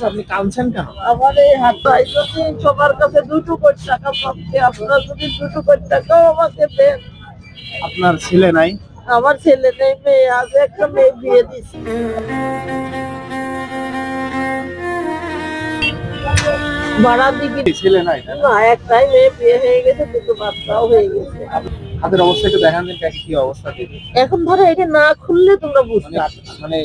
আপনি কাঁদছেন কেন? আমার এই হাতটাই যদি সবার কাছে 2 কোটি টাকা পাচ্ছি, আপনারা যদি 2 কোটি টাকাও আমাকে দেন। আপনার ছেলে নাই? আমার ছেলে নেই, মেয়ে আছে, একটা মেয়ে বিয়ে দিচ্ছি। ভাড়া দিবি ছেলে নাই তাই না? না, একটাই মেয়ে বিয়ে হয়ে গেছে, 2 বাচ্চাও হয়ে গেছে। হাতের অবস্থা একটু দেখান দিন কাকি, কি অবস্থা দিদি? এখন ধরো এটা না খুললে তোমরা বুঝতে পারবে না। মানে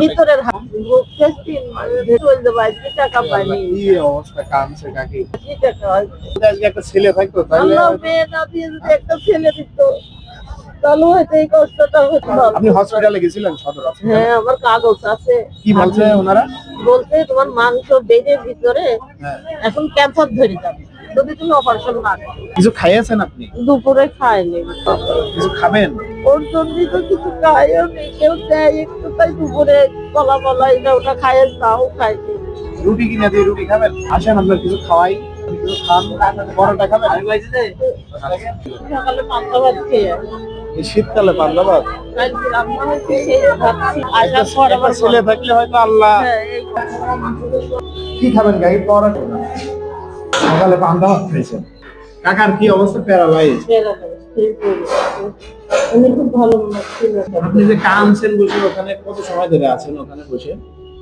ভিতরের হাত বুঝতে 3 মাস চলতে পারছি, টাকা পাইনি। কি অবস্থা, কাঁদছে কাকি। কি টাকা হয়? আজকে একটা ছেলে থাকতো তাহলে আল্লাহ মেয়ে না দিয়ে যদি একটা ছেলে দিত, তাহলে হয়তো এই কষ্টটা হতো না। আপনি হসপিটালে গেছিলেন সদর হাসপাতালে? হ্যাঁ, আমার কাগজ আছে। কি বলছে ওনারা? বলতে তোমার মাংস বেড়ে ভিতরে হ্যাঁ। এখন ক্যান্সার ধরে যাবে যদি তুমি অপারেশন না করো। কিছু খাইয়েছেন আপনি? দুপুরে খাইনি, কিছু খাবেন? ওর জন্যই তো কিছু খাইও নেই, কেউ দেয় একটু, তাই দুপুরে কলা বলা এটা ওটা খাইয়ে তাও খাইনি। রুটি কিনে দিয়ে রুটি খাবেন? আসেন আপনার কিছু খাওয়াই, কিছু খান, পরোটা খাবেন? সকালে 5টা ভাত খেয়ে এই শীতকালে পান্তা ভাত? কালকে রান্না হয়েছে, সেই খাচ্ছি। আসার পর একটা আবার ছেলে থাকলে হয়তো আল্লাহ। হ্যাঁ, এই কি খাবেন গাড়ি? পরোটা। সকালে পান্তা ভাত খাইছেন। কাকার কি অবস্থা? প্যারালাইজ। উনি খুব ভালো মানুষ ছিল। আপনি যে কানছেন বসে, ওখানে কত সময় ধরে আছেন ওখানে বসে?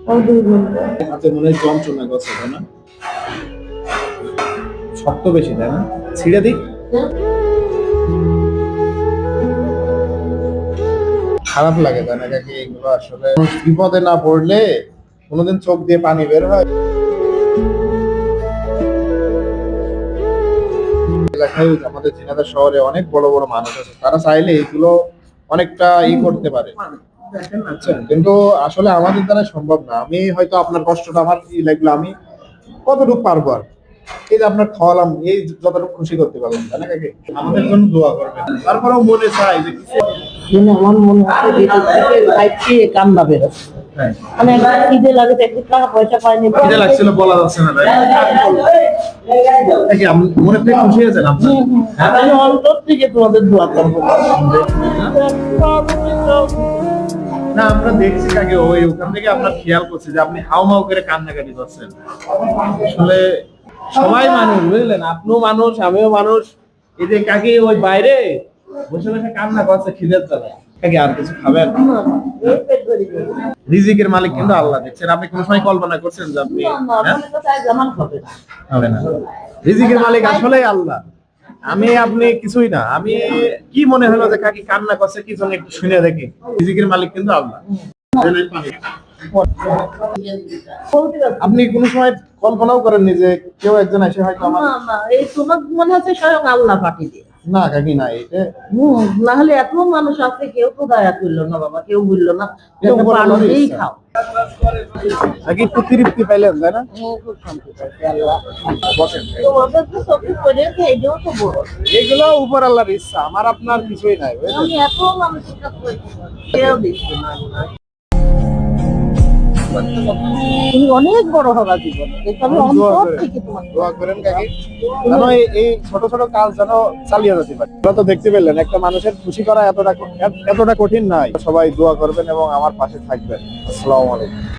2 ঘন্টা। হাতে মনে হয় যন্ত্রণা করছে তাই না? শক্ত বেশি তাই না? ছিঁড়ে দিক। খারাপ লাগে তাই না কাকি? এগুলো আসলে বিপদে না পড়লে কোনোদিন চোখ দিয়ে পানি বের হয়? এলাকায় আমাদের ঝিনাইদহ শহরে অনেক বড় বড় মানুষ আছে, তারা চাইলে এগুলো অনেকটা করতে পারে, বুঝছেন? কিন্তু আসলে আমাদের দ্বারা সম্ভব না। আমি হয়তো আপনার কষ্টটা আমার লাগলো, আমি কতটুকু পারবো আর। এই যে আপনার খাওয়ালাম, এই যতটুকু খুশি করতে পারলাম তাই না কাকি? আমাদের জন্য দোয়া করবেন। তারপরেও মনে চাই যে আমার মনে হচ্ছে কান্না বেরোচ্ছে। হ্যাঁ, মানে একটা খিদে লাগে, একটু টাকা পয়সা পাইনি। খিদে লাগছিল, বলা যাচ্ছে না তাই নাকি? মনে থেকে খুশি হয়েছেন আপনার? আমি অন্তর থেকে তোমাদের দোয়া করবো। না, আমরা দেখছি কাকে ওই ওখান থেকে আপনার খেয়াল করছি যে আপনি হাউমাউ করে কান্নাকাটি করছেন। আসলে সবাই মানুষ, বুঝলেন? আপনিও মানুষ, আমিও মানুষ। এই যে কাকি ওই বাইরে বসে বসে কান্না করছে খিদের জ্বালায়। কাকি আর কিছু খাবেন? রিজিকের মালিক কিন্তু আল্লাহ, দেখছেন? আপনি কোন সময় কল্পনা করছেন যে আপনি হবে না? রিজিকের মালিক আসলেই আল্লাহ। আপনি কিছুই না। আমি কি মনে হলো যে কাকি কান্না করছে কি জন্য, একটু শুনে দেখি। রিজিকের মালিক কিন্তু আল্লাহ। আপনি কোন সময় কল্পনাও করেননি যে কেউ একজন এসে হয়তো আমার? এই তোমার মনে হচ্ছে স্বয়ং আল্লাহ পাঠিয়ে দিয়ে। না কাকি না, এটা না হলে এত মানুষ আছে, কেউ তো দয়া করলো না বাবা, কেউ বললো না কেউ পানিতেই খাও। নাকি একটু তৃপ্তি পাইলেন তাই না? খুব শান্তি পাইছে আল্লাহ। বসেন। তোমাদের তো চোখে পড়েছে, এটাও তো বড়। এগুলো উপর আল্লাহর ইচ্ছা, আমার আপনার কিছুই নাই, বুঝলেন? আমি এত মানুষের কাছে কেউ দিচ্ছি না। তুমি অনেক বড় হবা জীবনে, এটা আমি অন্তর থেকে তোমার দোয়া করেন কাকি, যেন এই ছোট ছোট কাজ যেন চালিয়ে যেতে পারে। আপনারা তো দেখতে পেলেন একটা মানুষের খুশি করা এতটা কঠিন নয়। সবাই দোয়া করবেন এবং আমার পাশে থাকবেন। আসসালামু আলাইকুম।